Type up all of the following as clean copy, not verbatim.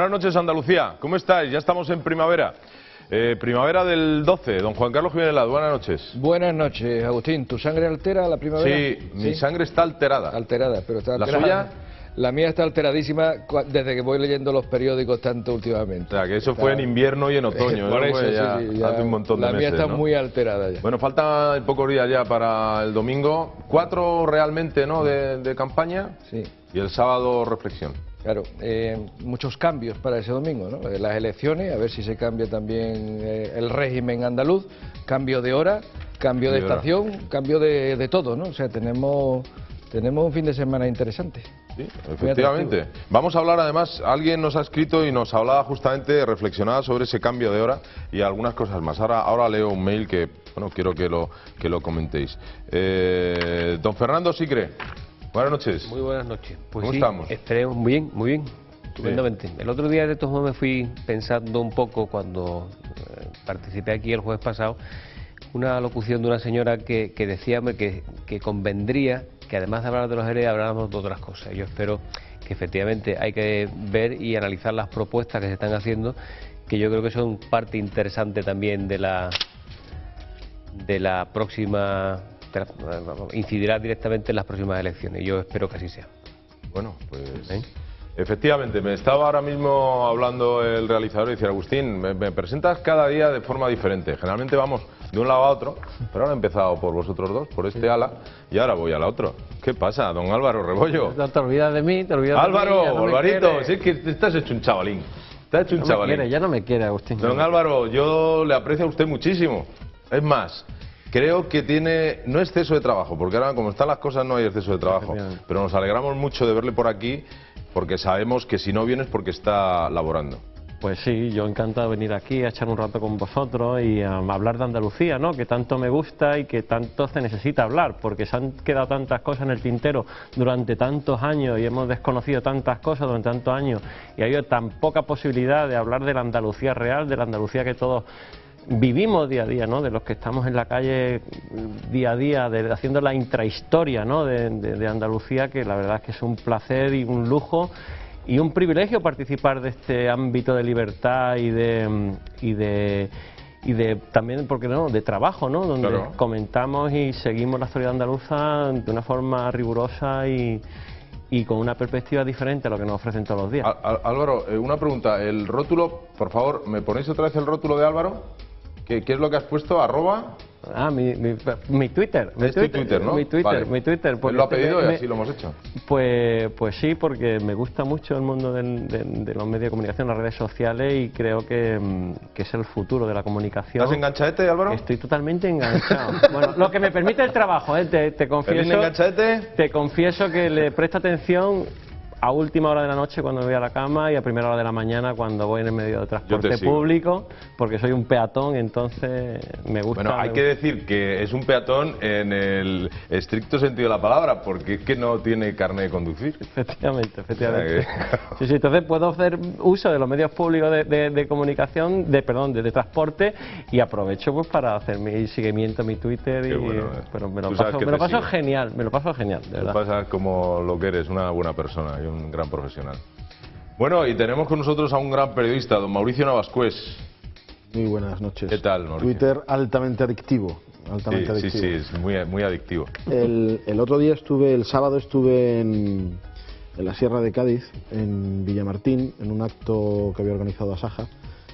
Buenas noches, Andalucía. ¿Cómo estáis? Ya estamos en primavera. Primavera del 12. Don Juan Carlos Jiménez Laz, buenas noches. Buenas noches, Agustín. ¿Tu sangre altera la primavera? Sí, mi sangre está alterada. Alterada, pero está alterada. ¿La suya? La mía está alteradísima desde que voy leyendo los periódicos tanto últimamente. O sea, que eso fue en invierno y en otoño. Por eso, ya, sí, hace un montón de meses. La mía está ¿no? muy alterada ya. Bueno, faltan pocos días ya para el domingo. 4 realmente, ¿no?, de campaña. Sí. Y el sábado reflexión. Claro, muchos cambios para ese domingo, ¿no? Las elecciones, a ver si se cambia también el régimen andaluz, cambio de hora, cambio de estación, cambio de todo, ¿no? O sea, tenemos un fin de semana interesante. Sí, efectivamente. Vamos a hablar, además, alguien nos ha escrito y nos hablaba justamente, reflexionaba sobre ese cambio de hora y algunas cosas más. Ahora leo un mail que, bueno, quiero que lo comentéis. Don Fernando Sicre. Buenas noches. Muy buenas noches. Pues ¿Cómo sí, estamos? Esperemos muy bien, estupendamente. Sí. El otro día, de todos modos, me fui pensando un poco cuando participé aquí el jueves pasado, una locución de una señora que decía que convendría que además de hablar de los Jerez habláramos de otras cosas. Yo espero que efectivamente hay que ver y analizar las propuestas que se están haciendo, que yo creo que son parte interesante también de la próxima, incidirá directamente en las próximas elecciones. Yo espero que así sea. Bueno, pues efectivamente, me estaba ahora mismo hablando el realizador y decía: Agustín, me presentas cada día de forma diferente. Generalmente vamos de un lado a otro, pero ahora he empezado por vosotros dos, por este ala, y ahora voy al otro. ¿Qué pasa, don Álvaro Rebollo? No te olvidas de mí, te olvidas Álvaro, de mí. Alvarito, si es que estás hecho un chavalín. Estás hecho un chavalín. Ya no me quiere, Agustín. Don Álvaro, yo le aprecio a usted muchísimo. Es más, creo que tiene, no exceso de trabajo, porque ahora como están las cosas no hay exceso de trabajo, pero nos alegramos mucho de verle por aquí, porque sabemos que si no viene es porque está laborando. Pues sí, yo encantado de venir aquí a echar un rato con vosotros y a hablar de Andalucía, ¿no?, que tanto me gusta y que tanto se necesita hablar, porque se han quedado tantas cosas en el tintero durante tantos años y hemos desconocido tantas cosas durante tantos años y ha habido tan poca posibilidad de hablar de la Andalucía real, de la Andalucía que todos vivimos día a día, ¿no?, de los que estamos en la calle día a día, haciendo la intrahistoria, ¿no?, de Andalucía, que la verdad es que es un placer y un lujo y un privilegio participar de este ámbito de libertad y de también, ¿por qué no?, de trabajo, ¿no?, donde comentamos y seguimos la historia andaluza de una forma rigurosa y con una perspectiva diferente a lo que nos ofrecen todos los días. Álvaro, una pregunta, el rótulo, por favor, ¿me ponéis otra vez el rótulo de Álvaro? ¿Qué es lo que has puesto? ¿Arroba? Ah, mi Twitter. Es tu Twitter, ¿no? Mi Twitter, vale. Mi Twitter. Él lo ha pedido y así lo hemos hecho. Pues sí, porque me gusta mucho el mundo de los medios de comunicación, las redes sociales, y creo que es el futuro de la comunicación. ¿Estás enganchadete, Álvaro? Estoy totalmente enganchado. Bueno, lo que me permite el trabajo, te confieso. ¿Enganchadete? Te confieso que le presto atención a última hora de la noche cuando me voy a la cama y a primera hora de la mañana cuando voy en el medio de transporte público, porque soy un peatón, entonces me gusta. Bueno, hay que decir que es un peatón en el estricto sentido de la palabra, porque es que no tiene carnet de conducir. Efectivamente. Sí, entonces puedo hacer uso de los medios públicos de comunicación, de transporte, y aprovecho pues para hacer mi seguimiento, mi Twitter, pero me lo paso genial, de verdad. Te pasas como lo que eres, una buena persona y un gran profesional. Bueno, y tenemos con nosotros a un gran periodista, don Mauricio Navascués. Muy buenas noches. ¿Qué tal, Mauricio? Twitter altamente adictivo. Sí, es muy adictivo. El otro día el sábado estuve en la Sierra de Cádiz, en Villamartín, en un acto que había organizado Asaja,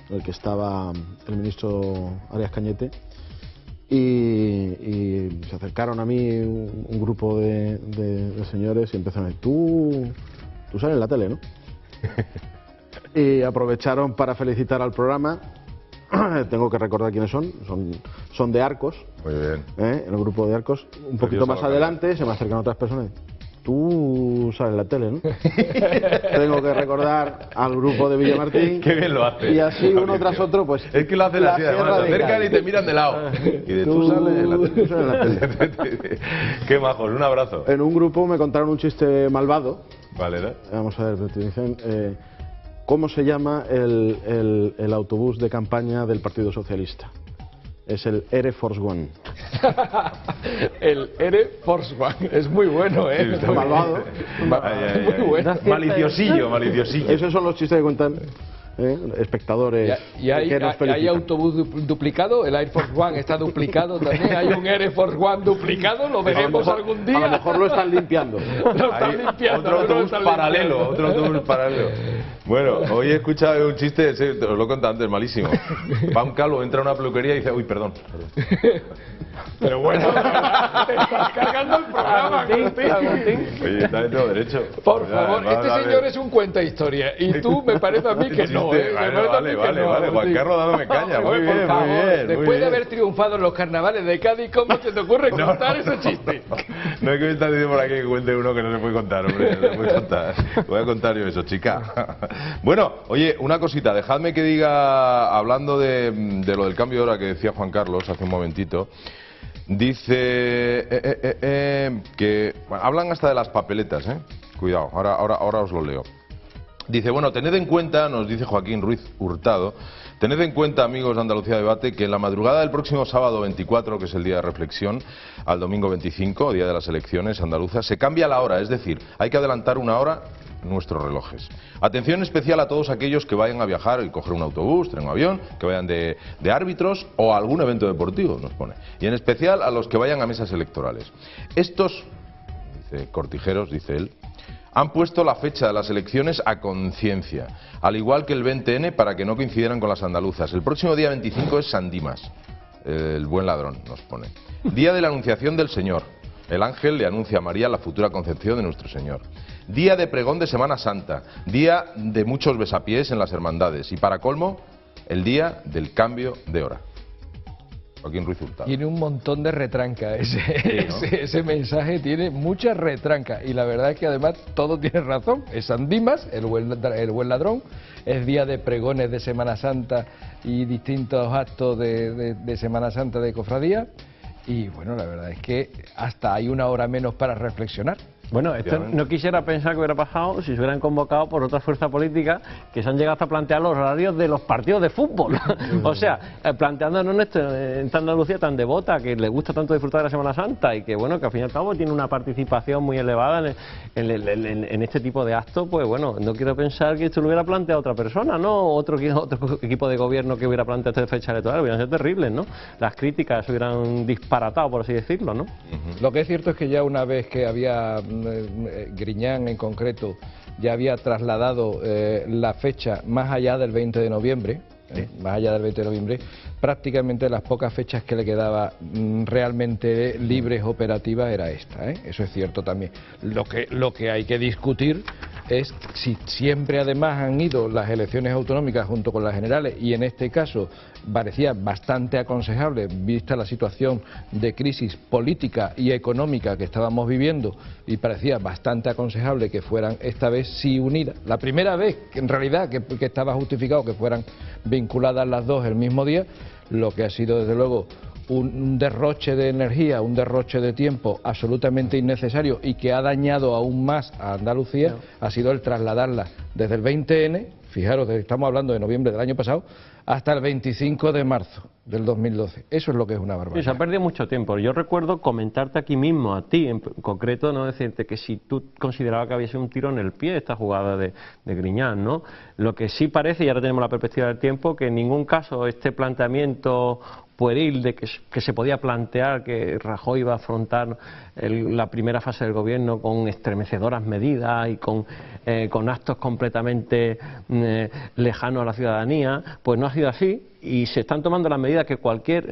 en el que estaba el ministro Arias Cañete, y se acercaron a mí un grupo de señores y empezaron a decir: tú sales en la tele, ¿no? Y aprovecharon para felicitar al programa. Tengo que recordar quiénes son de Arcos. Muy bien. El grupo de Arcos. Un poquito más adelante se me acercan otras personas. Tú sales en la tele, ¿no? Tengo que recordar al grupo de Villamartín. Qué bien lo hace. Y así uno tras otro, pues. Es que lo hacen así, además, te acercan y te miran de lado. Y de tú sales en la tele. Qué majos, un abrazo. En un grupo me contaron un chiste malvado. Vale, ¿no? Vamos a ver, te dicen, ¿cómo se llama el autobús de campaña del Partido Socialista? es el Air Force One. El Air Force One. Es muy bueno, ¿eh? Sí, Muy malvado. Muy bueno. Maliciosillo, maliciosillo. Esos son los chistes que cuentan espectadores. Y hay autobús duplicado, el Air Force One está duplicado también, hay un Air Force One duplicado, lo veremos algún día. A lo mejor lo están limpiando. Lo están limpiando. Otro autobús paralelo, otro autobús paralelo. Bueno, hoy he escuchado un chiste, os lo he contado antes, malísimo. Va un calvo, entra a una peluquería y dice, uy, perdón. Pero bueno, te estás cargando el programa, Agustín. Oye, está de todo derecho. Por favor, este señor es un cuenta historia y tú me parece a mí que no, ¿eh? Vale, Juan Carlos dándome caña, muy bien, muy bien. Después de haber triunfado en los carnavales de Cádiz, ¿cómo se te ocurre contar ese chiste? No es que me estás diciendo por aquí que cuente uno que no se puede contar, hombre, no se puede contar. Voy a contar yo eso, chica. Bueno, oye, una cosita, dejadme que diga, hablando de lo del cambio de hora que decía Juan Carlos hace un momentito. Dice que bueno, hablan hasta de las papeletas, cuidado, ahora os lo leo. Dice, bueno, tened en cuenta, nos dice Joaquín Ruiz Hurtado, tened en cuenta, amigos de Andalucía Debate, que en la madrugada del próximo sábado 24, que es el día de reflexión, al domingo 25, día de las elecciones andaluzas, se cambia la hora, es decir, hay que adelantar una hora nuestros relojes. Atención especial a todos aquellos que vayan a viajar y coger un autobús, tren o avión, que vayan de árbitros o a algún evento deportivo, nos pone. Y en especial a los que vayan a mesas electorales. Estos, dice Cortijeros, dice él, han puesto la fecha de las elecciones a conciencia, al igual que el 20N, para que no coincidieran con las andaluzas. El próximo día 25 es San Dimas, el buen ladrón, nos pone. Día de la Anunciación del Señor. El ángel le anuncia a María la futura concepción de nuestro Señor. Día de pregón de Semana Santa, día de muchos besapiés en las hermandades y para colmo, el día del cambio de hora. Joaquín Ruiz Hurtado. Tiene un montón de retranca, ese mensaje tiene mucha retranca y la verdad es que además todo tiene razón. Es San Dimas, el buen ladrón, es día de pregones de Semana Santa y distintos actos de Semana Santa de cofradía y bueno, la verdad es que hasta hay una hora menos para reflexionar. Bueno, esto no quisiera pensar que hubiera pasado si se hubieran convocado por otra fuerza política que se han llegado hasta plantear los horarios de los partidos de fútbol. O sea, planteándonos en esta Andalucía tan devota, que le gusta tanto disfrutar de la Semana Santa y que, bueno, que al fin y al cabo tiene una participación muy elevada en este tipo de actos, pues bueno, no quiero pensar que esto lo hubiera planteado otra persona, ¿no? Otro equipo de gobierno que hubiera planteado esta fecha electoral, hubieran sido terribles, ¿no? Las críticas se hubieran disparatado, por así decirlo, ¿no? Lo que es cierto es que ya una vez que había Griñán en concreto ya había trasladado la fecha más allá del 20 de noviembre, más allá del 20 de noviembre, prácticamente las pocas fechas que le quedaba realmente libres operativas era esta, eso es cierto también. Lo que hay que discutir es si siempre además han ido las elecciones autonómicas junto con las generales y en este caso parecía bastante aconsejable vista la situación de crisis política y económica que estábamos viviendo y parecía bastante aconsejable que fueran esta vez sí unidas. La primera vez que en realidad que estaba justificado que fueran vinculadas las dos el mismo día, lo que ha sido desde luego un derroche de energía, un derroche de tiempo absolutamente innecesario y que ha dañado aún más a Andalucía, ha sido el trasladarla desde el 20N, fijaros, estamos hablando de noviembre del año pasado, hasta el 25 de marzo del 2012. Eso es lo que es una barbaridad. Sí, se ha perdido mucho tiempo. Yo recuerdo comentarte aquí mismo, a ti en concreto, no decirte que si tú considerabas que había sido un tiro en el pie esta jugada de Griñán, ¿no? Lo que sí parece, y ahora tenemos la perspectiva del tiempo, que en ningún caso este planteamiento pueril de que se podía plantear que Rajoy iba a afrontar la primera fase del gobierno con estremecedoras medidas y con actos completamente lejanos a la ciudadanía, pues no ha sido así y se están tomando las medidas que cualquier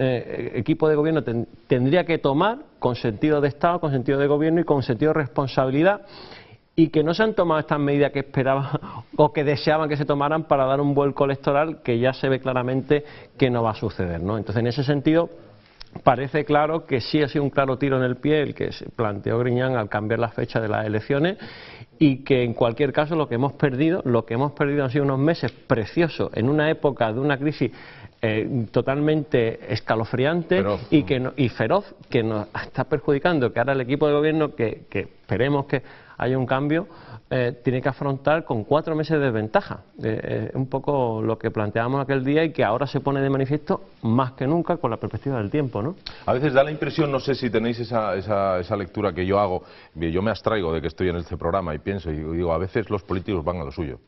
equipo de gobierno tendría que tomar con sentido de Estado, con sentido de gobierno y con sentido de responsabilidad, y que no se han tomado estas medidas que esperaban o que deseaban que se tomaran para dar un vuelco electoral que ya se ve claramente que no va a suceder, ¿no? Entonces, en ese sentido, parece claro que sí ha sido un claro tiro en el pie el que se planteó Griñán al cambiar la fecha de las elecciones y que en cualquier caso lo que hemos perdido han sido unos meses preciosos en una época de una crisis totalmente escalofriante y feroz, que nos está perjudicando, que ahora el equipo de gobierno que esperemos que hay un cambio, tiene que afrontar con 4 meses de ventaja. Un poco lo que planteábamos aquel día y que ahora se pone de manifiesto más que nunca con la perspectiva del tiempo, ¿no? A veces da la impresión, no sé si tenéis esa lectura que yo hago, yo me abstraigo de que estoy en este programa y pienso y digo, a veces los políticos van a lo suyo.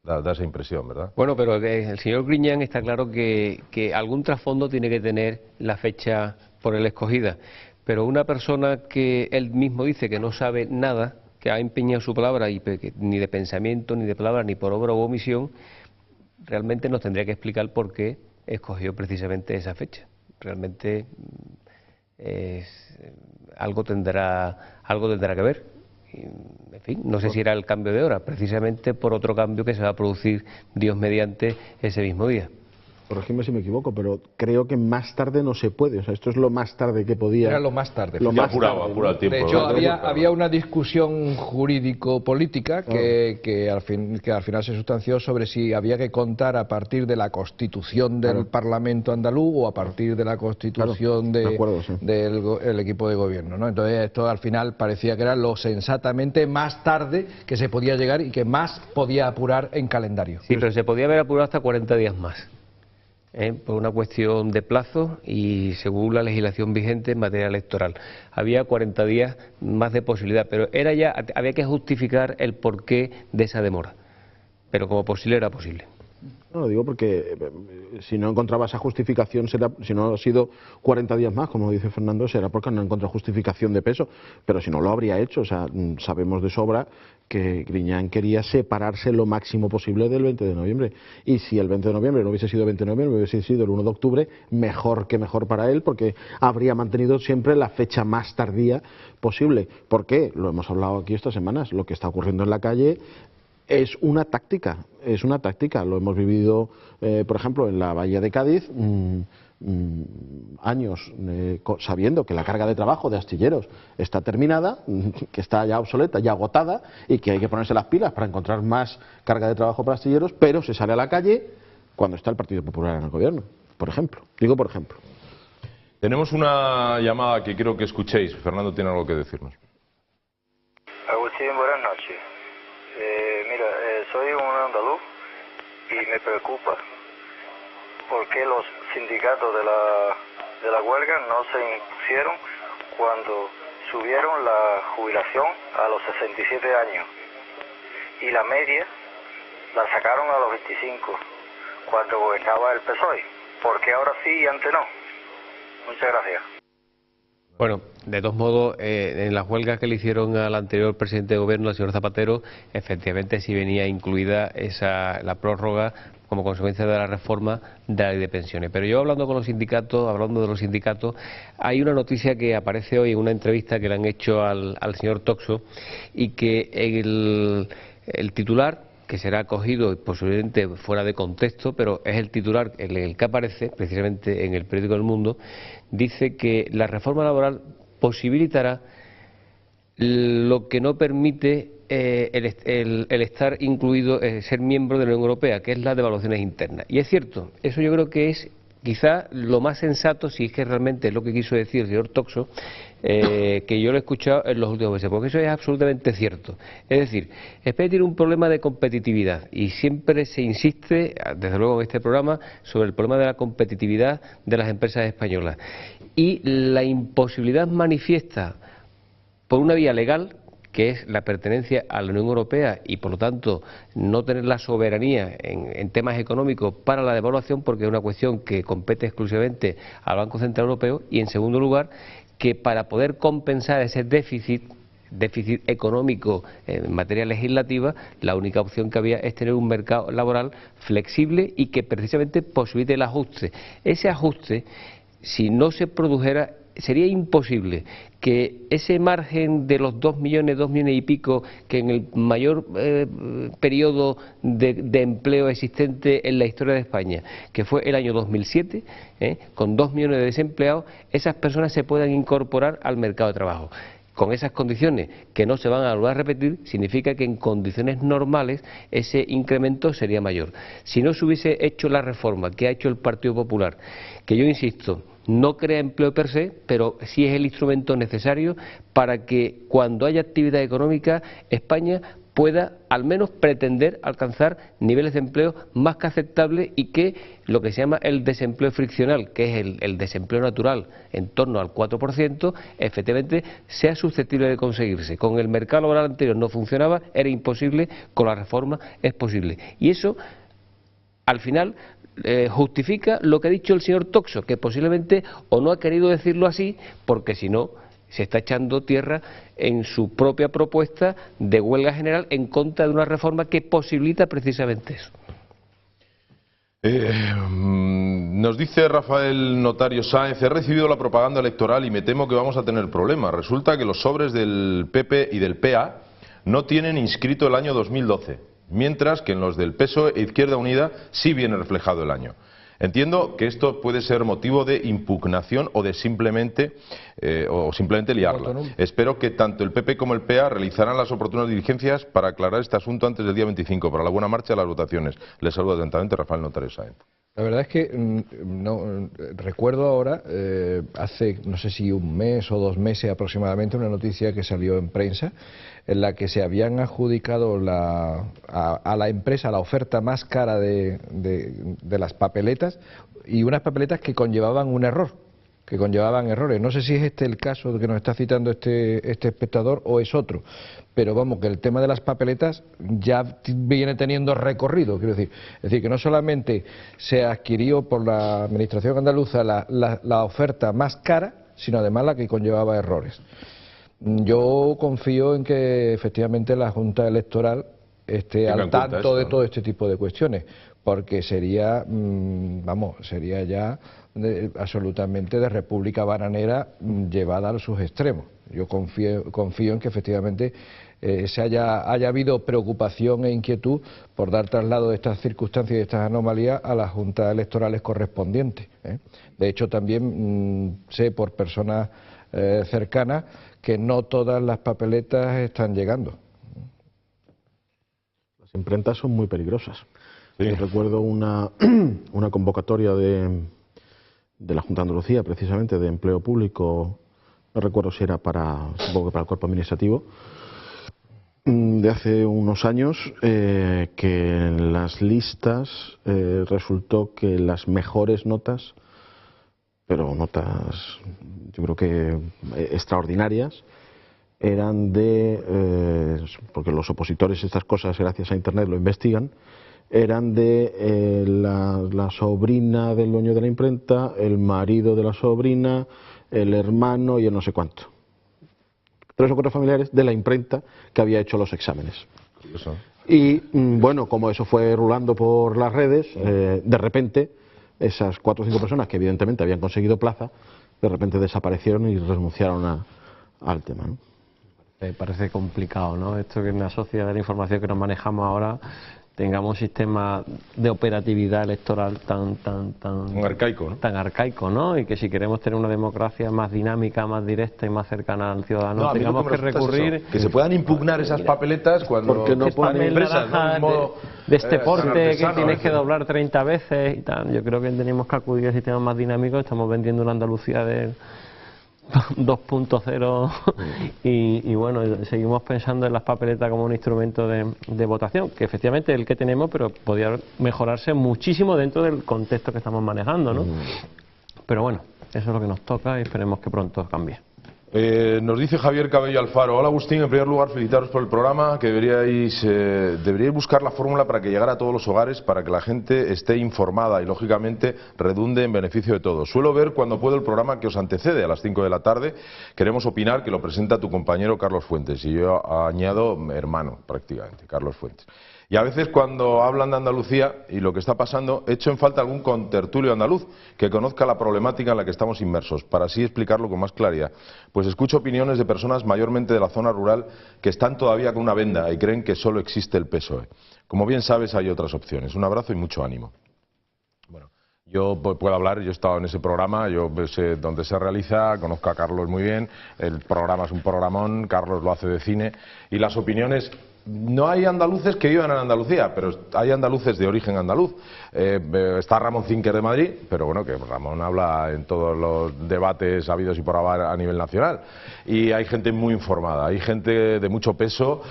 Da esa impresión, ¿verdad? Bueno, pero el señor Griñán está claro que algún trasfondo tiene que tener la fecha por él escogida. Pero una persona que él mismo dice que no sabe nada, que ha empeñado su palabra y ni de pensamiento, ni de palabra, ni por obra u omisión, realmente nos tendría que explicar por qué escogió precisamente esa fecha. Realmente algo tendrá que ver. En fin, no sé si era el cambio de hora, precisamente por otro cambio que se va a producir, Dios mediante, ese mismo día. Corregidme si me equivoco, pero creo que más tarde no se puede. O sea, esto es lo más tarde que podía. Era lo más tarde. Lo Ya más apurado, tarde, apura el tiempo. De hecho, ¿verdad? había una discusión jurídico-política que al final se sustanció sobre si había que contar a partir de la constitución del Parlamento andaluz o a partir de la constitución del equipo de gobierno, ¿no? Entonces, esto al final parecía que era lo sensatamente más tarde que se podía llegar y que más podía apurar en calendario. Sí, pero se podía haber apurado hasta 40 días más. Por una cuestión de plazo y según la legislación vigente en materia electoral. Había 40 días más de posibilidad, pero había que justificar el porqué de esa demora. Pero como posible era posible. No, lo digo porque si no encontraba esa justificación, si no ha sido 40 días más, como dice Fernando, será porque no encontrado justificación de peso, pero si no lo habría hecho. O sea, sabemos de sobra que Griñán quería separarse lo máximo posible del 20 de noviembre. Y si el 20 de noviembre no hubiese sido 20 de noviembre, hubiese sido el 1 de octubre, mejor que mejor para él, porque habría mantenido siempre la fecha más tardía posible. ¿Por qué? Lo hemos hablado aquí estas semanas. Lo que está ocurriendo en la calle es una táctica, lo hemos vivido, por ejemplo, en la Bahía de Cádiz, años sabiendo que la carga de trabajo de astilleros está terminada, que está ya obsoleta, ya agotada, y que hay que ponerse las pilas para encontrar más carga de trabajo para astilleros, pero se sale a la calle cuando está el Partido Popular en el gobierno, por ejemplo. Digo por ejemplo. Tenemos una llamada que quiero que escuchéis. Fernando tiene algo que decirnos. Agustín, buenas noches. Mira, soy un andaluz y me preocupa por qué los sindicatos de la huelga no se impusieron cuando subieron la jubilación a los 67 años y la media la sacaron a los 25 cuando gobernaba el PSOE. ¿Por qué ahora sí y antes no? Muchas gracias. Bueno, de todos modos, en las huelgas que le hicieron al anterior presidente de gobierno, al señor Zapatero, efectivamente sí venía incluida la prórroga como consecuencia de la reforma de la ley de pensiones. Pero yo hablando de los sindicatos, hay una noticia que aparece hoy en una entrevista que le han hecho al señor Toxo y que el titular, que será cogido posiblemente fuera de contexto, pero es el titular en el que aparece precisamente en el periódico El Mundo, dice que la reforma laboral posibilitará lo que no permite el estar incluido, ser miembro de la Unión Europea, que es la devaluaciones internas. Y es cierto, eso yo creo que es quizá lo más sensato, si es que realmente es lo que quiso decir el señor Toxo, que yo lo he escuchado en los últimos meses, porque eso es absolutamente cierto. Es decir, España tiene un problema de competitividad y siempre se insiste, desde luego en este programa, sobre el problema de la competitividad de las empresas españolas. Y la imposibilidad manifiesta por una vía legal, que es la pertenencia a la Unión Europea y por lo tanto no tener la soberanía en temas económicos para la devaluación, porque es una cuestión que compete exclusivamente al Banco Central Europeo, y en segundo lugar que para poder compensar ese déficit económico en materia legislativa, la única opción que había es tener un mercado laboral flexible y que precisamente posibilite el ajuste. Ese ajuste, si no se produjera, sería imposible que ese margen de los 2 millones y pico, que en el mayor periodo de empleo existente en la historia de España, que fue el año 2007, con 2 millones de desempleados, esas personas se puedan incorporar al mercado de trabajo. Con esas condiciones que no se van a volver a repetir, significa que en condiciones normales ese incremento sería mayor. Si no se hubiese hecho la reforma que ha hecho el Partido Popular, que yo insisto, no crea empleo per se, pero sí es el instrumento necesario para que cuando haya actividad económica España pueda al menos pretender alcanzar niveles de empleo más que aceptables y que lo que se llama el desempleo friccional, que es el desempleo natural en torno al 4%, efectivamente sea susceptible de conseguirse. Con el mercado laboral anterior no funcionaba, era imposible, con la reforma es posible. Y eso, al final, justifica lo que ha dicho el señor Toxo, que posiblemente o no ha querido decirlo así, porque si no se está echando tierra en su propia propuesta de huelga general en contra de una reforma que posibilita precisamente eso. Nos dice Rafael Notario Sáenz: he recibido la propaganda electoral y me temo que vamos a tener problemas. Resulta que los sobres del PP y del PA no tienen inscrito el año 2012, mientras que en los del PSOE e Izquierda Unida sí viene reflejado el año. Entiendo que esto puede ser motivo de impugnación o de simplemente liarla. Espero que tanto el PP como el PA realizarán las oportunas diligencias para aclarar este asunto antes del día 25, para la buena marcha de las votaciones. Les saludo atentamente, Rafael Notario Sáenz. La verdad es que recuerdo ahora, hace no sé si un mes o 2 meses aproximadamente, una noticia que salió en prensa en la que se habían adjudicado a la empresa la oferta más cara de las papeletas, y unas papeletas que conllevaban un error, que conllevaban errores. No sé si es este el caso que nos está citando este espectador o es otro, pero vamos, que el tema de las papeletas ya viene teniendo recorrido, quiero decir. Es decir, que no solamente se adquirió por la Administración andaluza la oferta más cara, sino además la que conllevaba errores. Yo confío en que efectivamente la Junta Electoral esté al tanto de todo este tipo de cuestiones, porque sería, sería ya absolutamente de república bananera llevada a sus extremos. Yo confío en que efectivamente haya habido preocupación e inquietud por dar traslado de estas circunstancias y de estas anomalías a las juntas electorales correspondientes. De hecho, también sé por personas cercanas que no todas las papeletas están llegando. Las imprentas son muy peligrosas. Sí. Yo recuerdo una convocatoria de la Junta de Andalucía, precisamente, de empleo público, no recuerdo si era supongo que para el cuerpo administrativo, de hace unos años, que en las listas resultó que las mejores notas, pero notas yo creo que extraordinarias, eran porque los opositores estas cosas gracias a Internet lo investigan, eran de la sobrina del dueño de la imprenta, el marido de la sobrina, el hermano y el no sé cuánto. 3 o 4 familiares de la imprenta que había hecho los exámenes. Y bueno, como eso fue rulando por las redes, de repente esas 4 o 5 personas que evidentemente habían conseguido plaza, de repente desaparecieron y renunciaron al tema, ¿no? Parece complicado, ¿no? Esto que en la sociedad de la información que nos manejamos ahora tengamos un sistema de operatividad electoral tan arcaico, ¿no? Tan arcaico, ¿no? Y que si queremos tener una democracia más dinámica, más directa y más cercana al ciudadano, tengamos que recurrir... Que se puedan impugnar esas papeletas cuando no están impresas, ¿no? De este porte que tienes que doblar 30 veces y tal. Yo creo que tenemos que acudir a sistemas más dinámicos. Estamos vendiendo una Andalucía de 2.0 y bueno, seguimos pensando en las papeletas como un instrumento de votación, que efectivamente es el que tenemos, pero podría mejorarse muchísimo dentro del contexto que estamos manejando, ¿no? Pero bueno, eso es lo que nos toca y esperemos que pronto cambie. Nos dice Javier Cabello Alfaro: hola Agustín, en primer lugar felicitaros por el programa, que deberíais buscar la fórmula para que llegara a todos los hogares, para que la gente esté informada y lógicamente redunde en beneficio de todos. Suelo ver cuando puedo el programa que os antecede a las 5 de la tarde, queremos opinar, que lo presenta tu compañero Carlos Fuentes, y yo añado hermano prácticamente, Carlos Fuentes. Y a veces cuando hablan de Andalucía y lo que está pasando, echo en falta algún contertulio andaluz que conozca la problemática en la que estamos inmersos, para así explicarlo con más claridad. Pues escucho opiniones de personas mayormente de la zona rural que están todavía con una venda y creen que solo existe el PSOE. Como bien sabes, hay otras opciones. Un abrazo y mucho ánimo. Bueno, yo puedo hablar, yo he estado en ese programa, yo sé dónde se realiza, conozco a Carlos muy bien, el programa es un programón, Carlos lo hace de cine, y las opiniones no hay andaluces que vivan en Andalucía, pero hay andaluces de origen andaluz. Está Ramón Zinker de Madrid, pero bueno, que Ramón habla en todos los debates habidos y por haber a nivel nacional. Y hay gente muy informada, hay gente de mucho peso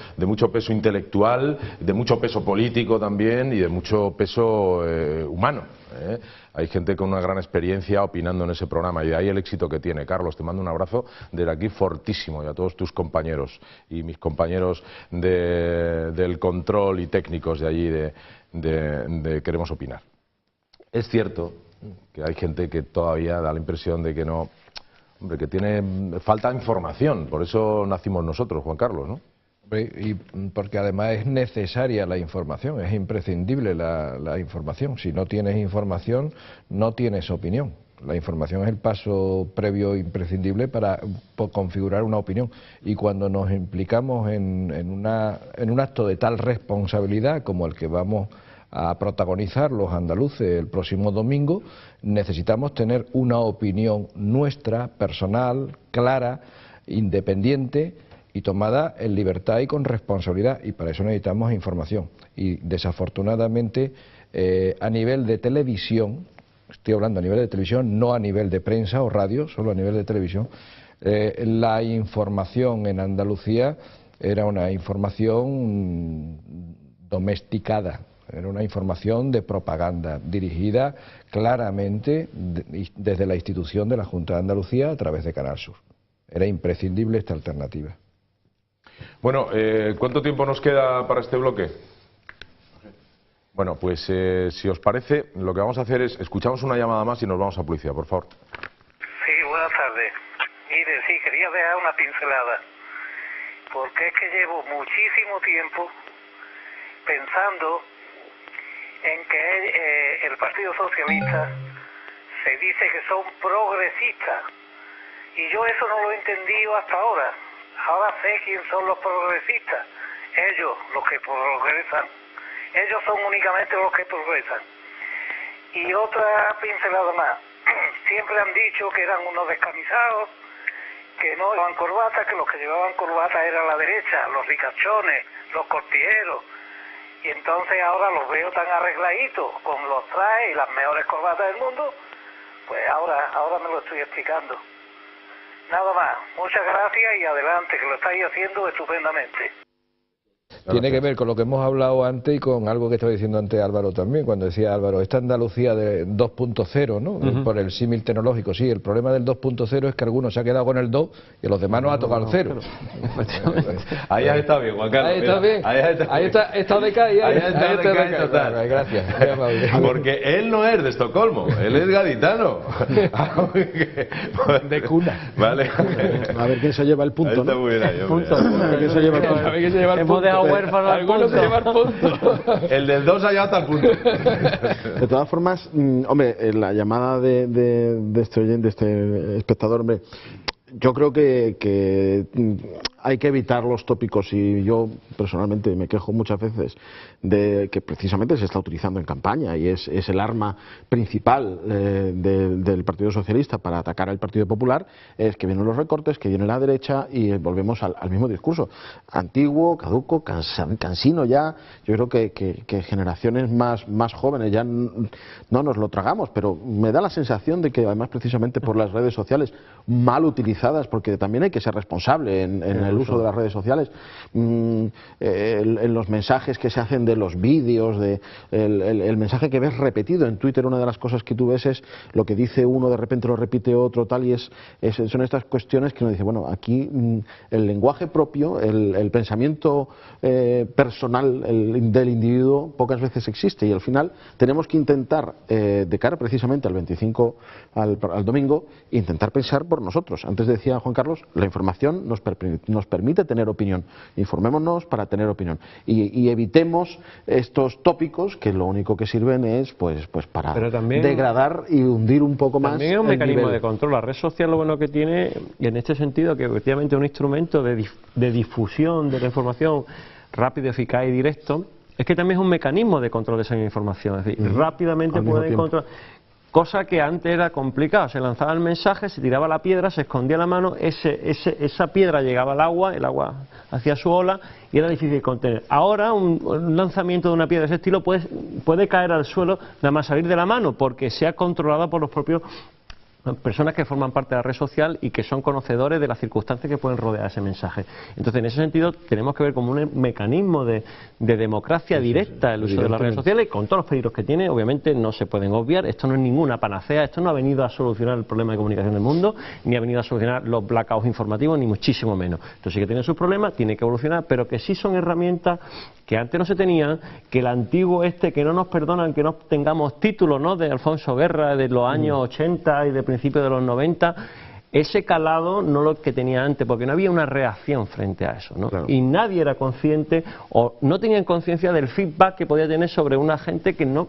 intelectual, de mucho peso político también y de mucho peso humano. Hay gente con una gran experiencia opinando en ese programa y de ahí el éxito que tiene. Carlos, te mando un abrazo desde aquí fortísimo y a todos tus compañeros y mis compañeros del control y técnicos de allí de Queremos Opinar. Es cierto que hay gente que todavía da la impresión de que no, hombre, que tiene falta de información, por eso nacimos nosotros, Juan Carlos, ¿no? Y porque además es necesaria la información, es imprescindible la información. Si no tienes información, no tienes opinión. La información es el paso previo imprescindible para configurar una opinión. Y cuando nos implicamos en un acto de tal responsabilidad como el que vamos a protagonizar los andaluces el próximo domingo, necesitamos tener una opinión nuestra, personal, clara, independiente y tomada en libertad y con responsabilidad, y para eso necesitamos información. Y desafortunadamente a nivel de televisión, estoy hablando a nivel de televisión, no a nivel de prensa o radio, solo a nivel de televisión, la información en Andalucía era una información domesticada, era una información de propaganda dirigida claramente desde la institución de la Junta de Andalucía a través de Canal Sur. Era imprescindible esta alternativa. Bueno, ¿cuánto tiempo nos queda para este bloque? Bueno, pues si os parece, lo que vamos a hacer es, escuchamos una llamada más y nos vamos a publicidad, por favor. Sí, buenas tardes. Mire, sí, quería dejar una pincelada, porque es que llevo muchísimo tiempo pensando en que el Partido Socialista se dice que son progresistas, y yo eso no lo he entendido hasta ahora. Ahora sé quién son los progresistas, ellos los que progresan, ellos son únicamente los que progresan. Y otra pincelada más, siempre han dicho que eran unos descamisados, que no llevaban corbata, que los que llevaban corbata eran la derecha, los ricachones, los cortilleros, y entonces ahora los veo tan arregladitos, con los trajes y las mejores corbatas del mundo, pues ahora me lo estoy explicando. Nada más, muchas gracias y adelante, que lo estáis haciendo estupendamente. Tiene que ver con lo que hemos hablado antes y con algo que estaba diciendo antes Álvaro también, cuando decía Álvaro, esta Andalucía de 2.0, ¿no? Por el símil tecnológico. Sí, el problema del 2.0 es que algunos se ha quedado con el 2 y los demás nos ha tocado el 0. Ahí has estado bien, Juan Carlos. Ahí está bien. Ahí está estado de calle. Ahí está de calle total. Gracias. Porque él no es de Estocolmo, él es gaditano. De cuna. Vale. A ver quién se lleva el punto, Está ¿no? muy bien ahí, hombre. A ver quién se lleva el punto. A ver quién se lleva el punto. Hemos dejado huérfano al Algunos se llevan punto. El del 2 allá hasta el punto. De todas formas, hombre, la llamada de este oyente, de este espectador, hombre, yo creo que hay que evitar los tópicos, y yo personalmente me quejo muchas veces de que precisamente se está utilizando en campaña y es el arma principal del Partido Socialista para atacar al Partido Popular, es que vienen los recortes, que viene la derecha y volvemos al mismo discurso antiguo, caduco, cansino ya. Yo creo que generaciones más jóvenes ya no nos lo tragamos, pero me da la sensación de que además precisamente por las redes sociales mal utilizadas, porque también hay que ser responsable en el uso de las redes sociales, en los mensajes que se hacen de los vídeos, el mensaje que ves repetido en Twitter. Una de las cosas que tú ves es lo que dice uno, de repente lo repite otro, tal, y son estas cuestiones que uno dice, bueno, aquí el lenguaje propio, el pensamiento personal del individuo pocas veces existe, y al final tenemos que intentar, de cara precisamente al 25, al domingo, intentar pensar por nosotros. Antes decía Juan Carlos, la información nos permite tener opinión. Informémonos para tener opinión y evitemos estos tópicos que lo único que sirven es pues para degradar y hundir un poco más. También es un mecanismo de control. La red social, lo bueno que tiene, y en este sentido, que efectivamente es un instrumento de difusión de la información rápido, eficaz y directo, es que también es un mecanismo de control de esa información. Es decir, rápidamente pueden controlar. Cosa que antes era complicado, se lanzaba el mensaje, se tiraba la piedra, se escondía la mano, esa piedra llegaba al agua, el agua hacía su ola y era difícil de contener. Ahora un lanzamiento de una piedra de ese estilo puede caer al suelo nada más salir de la mano, porque sea controlada por los propios personas que forman parte de la red social y que son conocedores de las circunstancias que pueden rodear ese mensaje. Entonces, en ese sentido, tenemos que ver como un mecanismo de democracia directa el uso de las redes sociales, con todos los peligros que tiene. Obviamente no se pueden obviar, esto no es ninguna panacea, esto no ha venido a solucionar el problema de comunicación del mundo, ni ha venido a solucionar los blackouts informativos, ni muchísimo menos. Entonces sí que tiene sus problemas, tiene que evolucionar, pero que sí son herramientas que antes no se tenían, que el antiguo que no nos perdonan que no tengamos títulos, ¿no?, de Alfonso Guerra de los años 80 y de principios de los 90, ese calado no lo que tenía antes, porque no había una reacción frente a eso, ¿no? Claro. Y nadie era consciente o no tenían conciencia del feedback que podía tener sobre una gente que no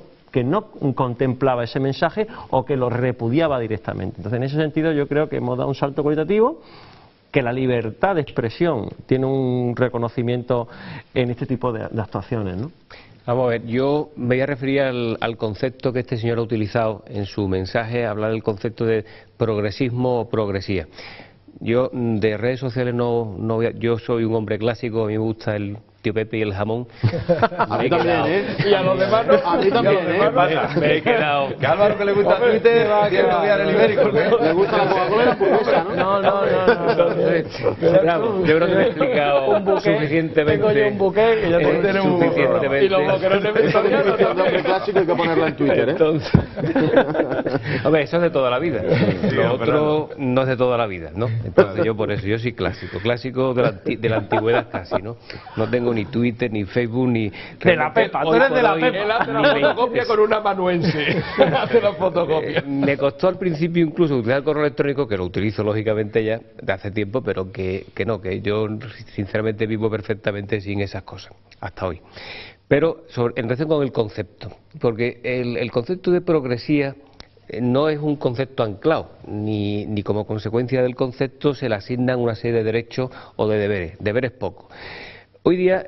contemplaba ese mensaje o que lo repudiaba directamente. Entonces, en ese sentido, yo creo que hemos dado un salto cualitativo, que la libertad de expresión tiene un reconocimiento en este tipo de actuaciones, ¿no? Vamos a ver, yo me voy a referir al concepto que este señor ha utilizado en su mensaje, hablar del concepto de progresismo o progresía. Yo de redes sociales yo soy un hombre clásico, a mí me gusta el tío Pepe y el jamón. A mí también, ¿eh? Y a los demás no. A mí también, ¿eh? Me he quedado... Que Álvaro, que le gusta Twitter, quiere cambiar el ibérico. Le gusta la Coca-Cola y la hamburguesa, ¿no? No. Bravo, yo creo que me he explicado suficientemente. Tengo yo un buque que ya tenemos suficientemente. Y los boqueros de vegetarianos De hombre clásico hay que ponerla en Twitter, ¿eh? Entonces, hombre, eso es de toda la vida. Lo otro no es de toda la vida, ¿no? Entonces yo por eso, yo soy clásico de la antigüedad casi, ¿no? No tengo ni Twitter, ni Facebook, ni... De la Pepa, tú eres de la Pepa. Él hace la fotocopia con un amanuense. Hace la fotocopia. Me costó al principio incluso utilizar el correo electrónico, que lo utilizo lógicamente ya de hace tiempo, pero que yo sinceramente vivo perfectamente sin esas cosas, hasta hoy. Pero en relación con el concepto, porque el concepto de progresía no es un concepto anclado, ni como consecuencia del concepto se le asignan una serie de derechos o de deberes. Deberes poco. Hoy día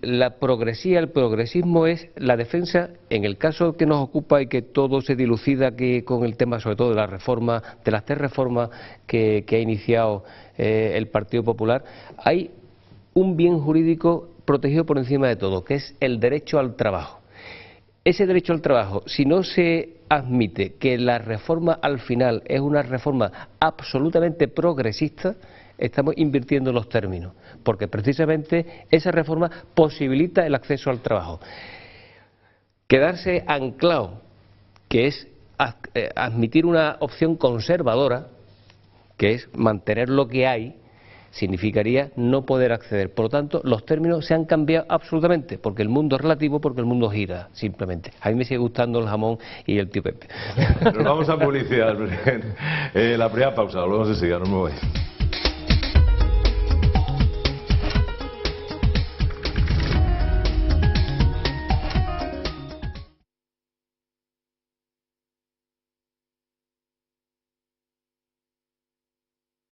la progresía, el progresismo es la defensa, en el caso que nos ocupa y que todo se dilucida aquí con el tema sobre todo de la reforma, de las 3 reformas que ha iniciado el Partido Popular, hay un bien jurídico protegido por encima de todo, que es el derecho al trabajo. Ese derecho al trabajo, si no se admite que la reforma al final es una reforma absolutamente progresista, estamos invirtiendo los términos, porque precisamente esa reforma posibilita el acceso al trabajo. Quedarse anclado, que es admitir una opción conservadora, que es mantener lo que hay, significaría no poder acceder. Por lo tanto, los términos se han cambiado absolutamente, porque el mundo es relativo, porque el mundo gira, simplemente. A mí me sigue gustando el jamón y el tío Pepe. Nos vamos a publicidad, presidente. La primera pausa, volvemos enseguida, no me voy.